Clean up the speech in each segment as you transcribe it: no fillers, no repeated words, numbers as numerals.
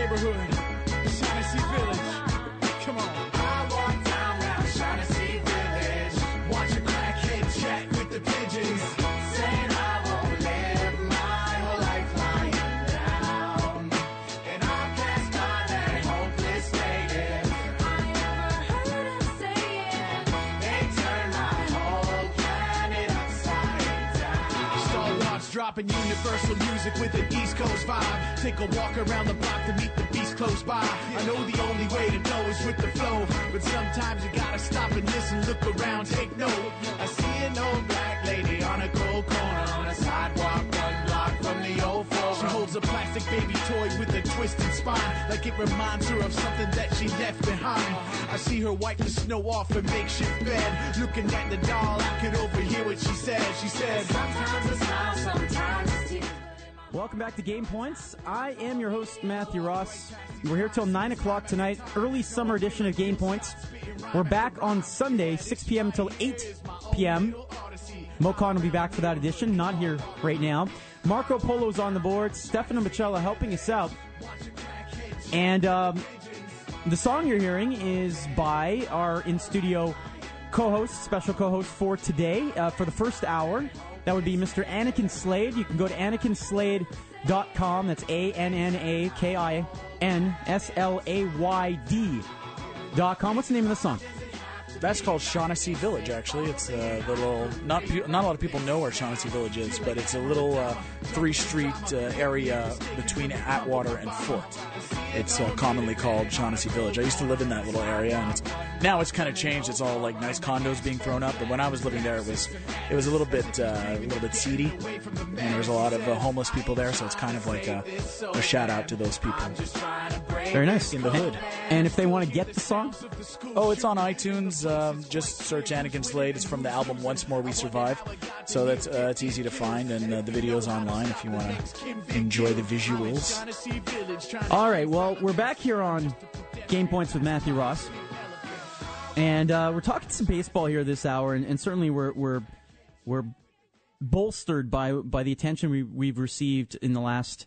neighborhood, Shaughnessy Village. Come on. I walk down round Shaughnessy Village, watch a crackhead chat with the pigeons, saying I won't live my whole life lying down. And I pass by that hopeless lady. I never heard him say it. They turn my whole planet upside down. Stalwarts dropping universal music with an East Coast vibe. Take a walk around the block to meet the beast close by. I know the only way to go is with the flow, but sometimes you gotta stop and listen, look around, take note. I see an old black lady on a cold corner on a sidewalk 1 block from the old forum. She holds a plastic baby toy with a twisted spine, like it reminds her of something that she left behind. I see her wipe the snow off her makeshift bed. Looking at the doll, I could overhear what she said. She said, sometimes a smile, sometimes a tear. Welcome back to Game Points. I am your host, Matthew Ross. We're here till 9 o'clock tonight, early summer edition of Game Points. We're back on Sunday, 6 p.m. till 8 p.m. Mocon will be back for that edition, not here right now. Marco Polo's on the board, Stefano Micella helping us out. And the song you're hearing is by our in-studio co-host, special co-host for today, for the first hour. That would be Mr. Annakin Slayd. You can go to AnnakinSlayd.com. That's AnnakinSlayd.com. What's the name of the song? That's called Shaughnessy Village, actually. It's the little, not a lot of people know where Shaughnessy Village is, but it's a little 3-street area between Atwater and Fort. It's commonly called Shaughnessy Village. I used to live in that little area, and now it's kind of changed. It's all like nice condos being thrown up, but when I was living there, it was a little bit seedy, and there's a lot of homeless people there, so it's kind of like a shout out to those people. Very nice. In the hood. And if they want to get the song? Oh, it's on iTunes. Just search Annakin Slayd. It's from the album Once More We Survive. So that's it's easy to find, and the video's online if you want to enjoy the visuals. All right, well, we're back here on Game Points with Matthew Ross. And we're talking some baseball here this hour, and certainly we're bolstered by the attention we've received in the last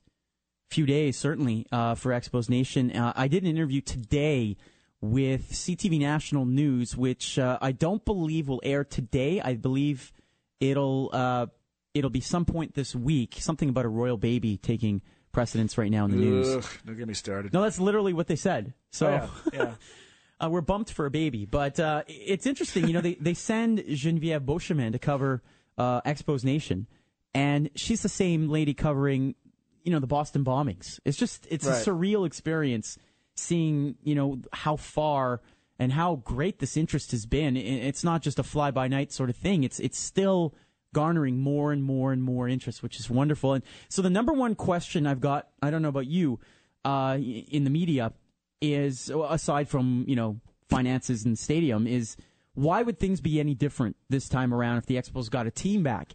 few days, certainly, for Expos Nation. I did an interview today with CTV National News, which I don't believe will air today. I believe it'll be some point this week, something about a royal baby taking precedence right now in the news. Don't get me started. No, that's literally what they said. So yeah. we're bumped for a baby. But it's interesting, they send Geneviève Beauchemin to cover Expos Nation, and she's the same lady covering the Boston bombings. It's a surreal experience seeing, how far and how great this interest has been. It's not just a fly-by-night sort of thing. It's still garnering more and more and more interest, which is wonderful. And so the number one question I've got, I don't know about you, in the media is, aside from, finances and stadium, is why would things be any different this time around if the Expos got a team back?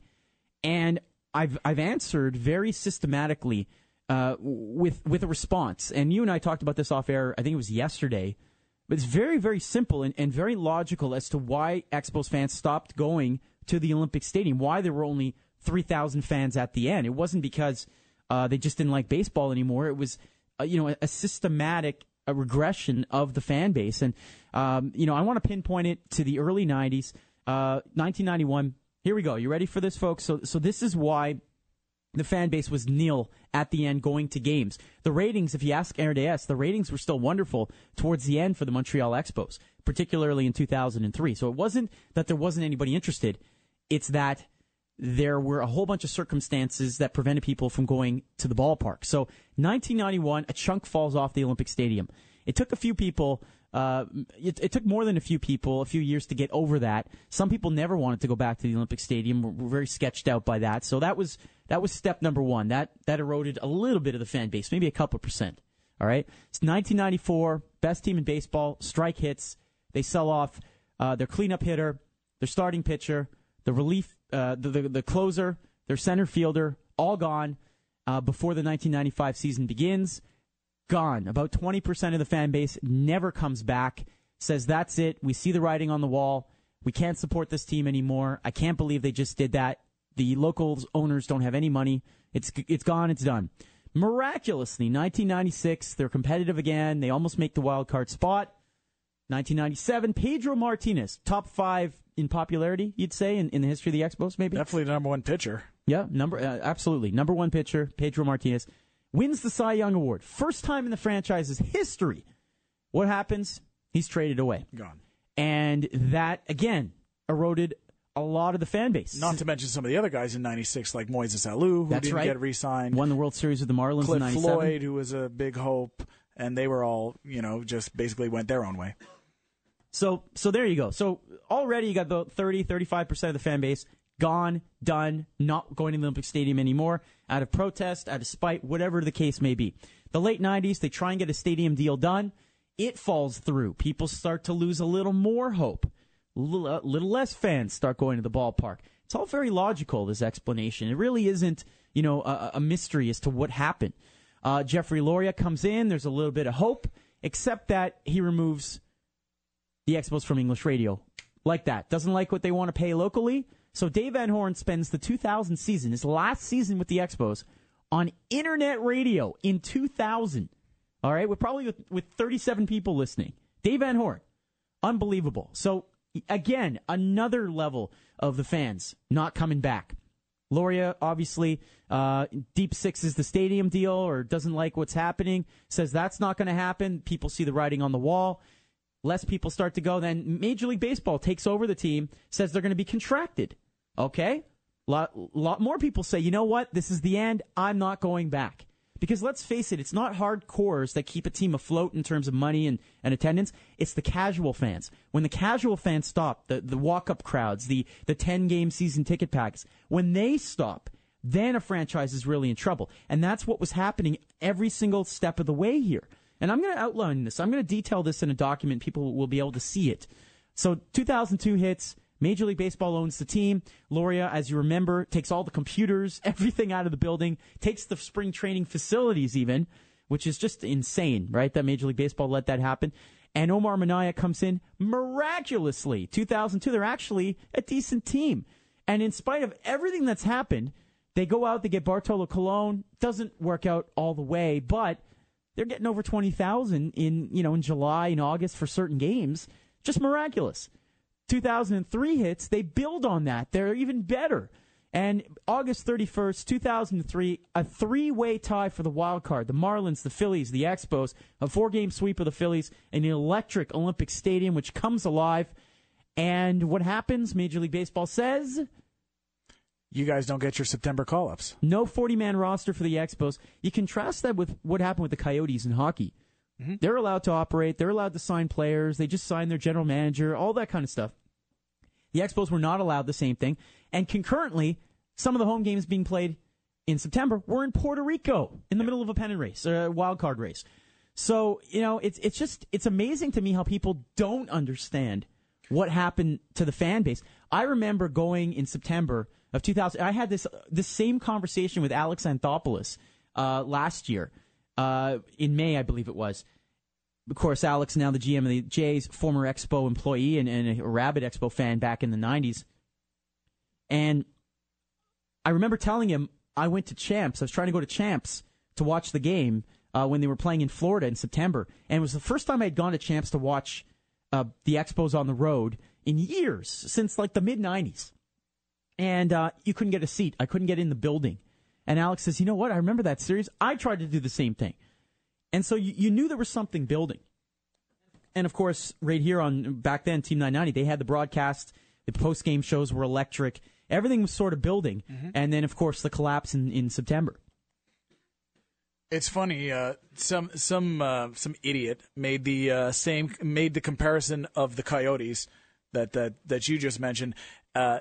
And I've answered very systematically with a response. And you and I talked about this off air, I think it was yesterday. But it's very, very simple and very logical as to why Expos fans stopped going to the Olympic Stadium, why there were only 3,000 fans at the end. It wasn't because they just didn't like baseball anymore. It was a systematic regression of the fan base. And, I want to pinpoint it to the early 90s, 1991. Here we go. You ready for this, folks? So this is why the fan base was nil at the end going to games. The ratings, if you ask RDS, the ratings were still wonderful towards the end for the Montreal Expos, particularly in 2003. So it wasn't that there wasn't anybody interested. It's that there were a whole bunch of circumstances that prevented people from going to the ballpark. So 1991, a chunk falls off the Olympic Stadium. It took a few people, it took more than a few people, a few years to get over that. Some people never wanted to go back to the Olympic Stadium. We're very sketched out by that. So that was step number one. That eroded a little bit of the fan base, maybe a couple percent. All right. It's 1994, best team in baseball, strike hits. They sell off their cleanup hitter, their starting pitcher, the relief, the closer, their center fielder, all gone before the 1995 season begins. Gone. About 20% of the fan base never comes back, says that's it. We see the writing on the wall. We can't support this team anymore. I can't believe they just did that. The local owners don't have any money. It's gone. It's done. Miraculously, 1996, they're competitive again. They almost make the wild card spot. 1997, Pedro Martinez, top 5 in popularity, you'd say, in the history of the Expos, maybe? Definitely the number one pitcher. Yeah, absolutely. Number 1 pitcher, Pedro Martinez, wins the Cy Young Award. First time in the franchise's history. What happens? He's traded away. Gone. And that, again, eroded a lot of the fan base. Not to mention some of the other guys in 96, like Moises Alou, who didn't get re-signed. Won the World Series with the Marlins Cliff in 97. Floyd, who was a big hope. And they were all, just basically went their own way. So there you go. So already you got about 35% of the fan base gone, done, not going to the Olympic Stadium anymore, out of protest, out of spite, whatever the case may be. The late 90s, they try and get a stadium deal done. It falls through. People start to lose a little more hope. A little less fans start going to the ballpark. It's all very logical, this explanation. It really isn't, a mystery as to what happened. Jeffrey Loria comes in. There's a little bit of hope, except that he removes the Expos from English radio. Like that. Doesn't like what they want to pay locally. So Dave Van Horn spends the 2000 season, his last season with the Expos, on internet radio in 2000. All right? With 37 people listening. Dave Van Horn. Unbelievable. So, again, another level of the fans not coming back. Loria, obviously, deep sixes the stadium deal or doesn't like what's happening, says that's not going to happen. People see the writing on the wall. Less people start to go. Then Major League Baseball takes over the team, says they're going to be contracted. Okay? Lot more people say, you know what? This is the end. I'm not going back. Because let's face it, it's not hardcores that keep a team afloat in terms of money and attendance. It's the casual fans. When the casual fans stop, the walk-up crowds, the 10-game season ticket packs, when they stop, then a franchise is really in trouble. And that's what was happening every single step of the way here. And I'm going to outline this. I'm going to detail this in a document. People will be able to see it. So 2002 hits. Major League Baseball owns the team. Loria, as you remember, takes all the computers, everything out of the building, takes the spring training facilities even, which is just insane, right, that Major League Baseball let that happen. And Omar Minaya comes in miraculously. 2002, they're actually a decent team. And in spite of everything that's happened, they go out, they get Bartolo Colon. Doesn't work out all the way, but they're getting over 20,000 in July and August for certain games. Just miraculous. 2003 hits, they build on that. They're even better. And August 31st, 2003, a 3-way tie for the wild card. The Marlins, the Phillies, the Expos, a 4-game sweep of the Phillies, an electric Olympic Stadium, which comes alive. And what happens? Major League Baseball says, you guys don't get your September call-ups. No 40-man roster for the Expos. You contrast that with what happened with the Coyotes in hockey. Mm-hmm. They're allowed to operate. They're allowed to sign players. They just signed their general manager, all that kind of stuff. The Expos were not allowed the same thing. And concurrently, some of the home games being played in September were in Puerto Rico in the middle of a pennant race, a wild card race. So, it's amazing to me how people don't understand what happened to the fan base. I remember going in September of 2000. I had this same conversation with Alex Anthopoulos last year. In May, I believe it was. Of course, Alex, now the GM of the Jays, former Expo employee and a rabid Expo fan back in the 90s. And I remember telling him I went to Champs. I was trying to go to Champs to watch the game when they were playing in Florida in September. And it was the first time I had gone to Champs to watch the Expos on the road in years, since like the mid-90s. And you couldn't get a seat. I couldn't get in the building. And Alex says, you know what? I remember that series. I tried to do the same thing. And so you knew there was something building. And, of course, right here on back then, Team 990, they had the broadcast. The post-game shows were electric. Everything was sort of building. Mm-hmm. And then, of course, the collapse in September. It's funny. Some idiot made the comparison of the Coyotes that you just mentioned,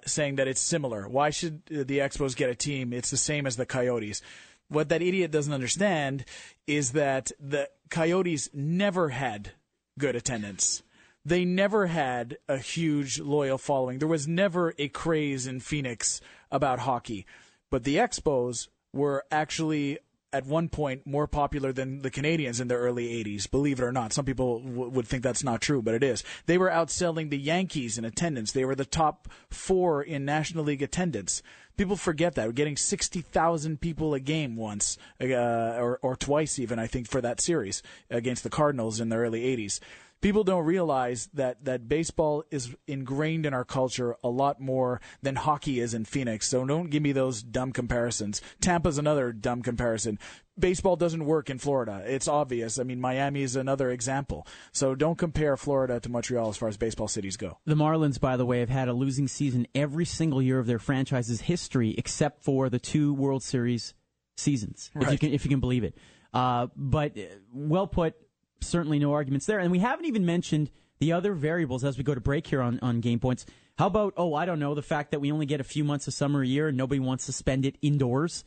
saying that it's similar. Why should the Expos get a team? It's the same as the Coyotes. What that idiot doesn't understand is that the Coyotes never had good attendance. They never had a huge loyal following. There was never a craze in Phoenix about hockey. But the Expos were actually at one point more popular than the Canadians in the early 80s, believe it or not. Some people would think that's not true, but it is. They were outselling the Yankees in attendance. They were the top 4 in National League attendance. People forget that. We're getting 60,000 people a game once, or twice even, I think, for that series against the Cardinals in the early 80s. People don't realize that baseball is ingrained in our culture a lot more than hockey is in Phoenix. So don't give me those dumb comparisons. Tampa's another dumb comparison. Baseball doesn't work in Florida. It's obvious. I mean, Miami is another example. So don't compare Florida to Montreal as far as baseball cities go. The Marlins, by the way, have had a losing season every single year of their franchise's history except for the 2 World Series seasons, right. if you can believe it. But well put. Certainly no arguments there. And we haven't even mentioned the other variables as we go to break here on Game Points. How about, I don't know, the fact that we only get a few months of summer a year and nobody wants to spend it indoors?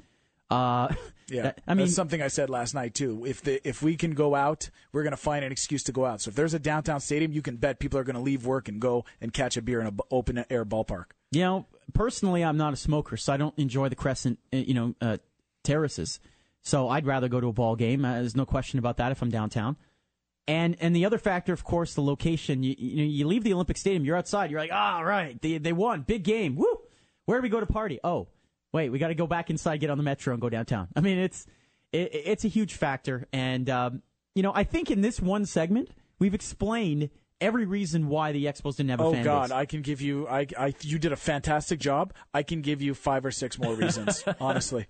Yeah, that's something I said last night, too. If we can go out, we're going to find an excuse to go out. So if there's a downtown stadium, you can bet people are going to leave work and go and catch a beer in an open-air ballpark. You know, personally, I'm not a smoker, so I don't enjoy the Crescent, terraces. So I'd rather go to a ball game. There's no question about that if I'm downtown. And the other factor, of course, the location. You leave the Olympic Stadium, you're outside. You're like, right, they won, big game, woo. Where do we go to party? Oh, wait, we got to go back inside, get on the metro, and go downtown. I mean, it's a huge factor. And I think in this one segment we've explained every reason why the Expos didn't have a fan base. Oh God, I can give you. You did a fantastic job. I can give you 5 or 6 more reasons. Honestly,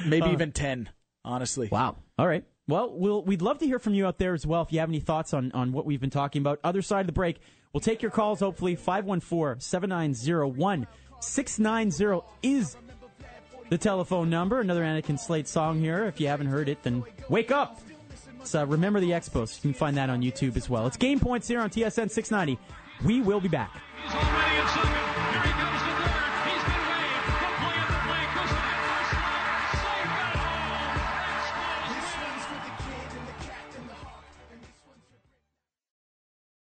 maybe even 10. Honestly. Wow. All right. Well, we'd love to hear from you out there as well if you have any thoughts on what we've been talking about. Other side of the break, we'll take your calls, hopefully. 514-790-1690 is the telephone number. Another Annakin Slayd song here. If you haven't heard it, then wake up. So remember the Expos. You can find that on YouTube as well. It's Game Points here on TSN 690. We will be back.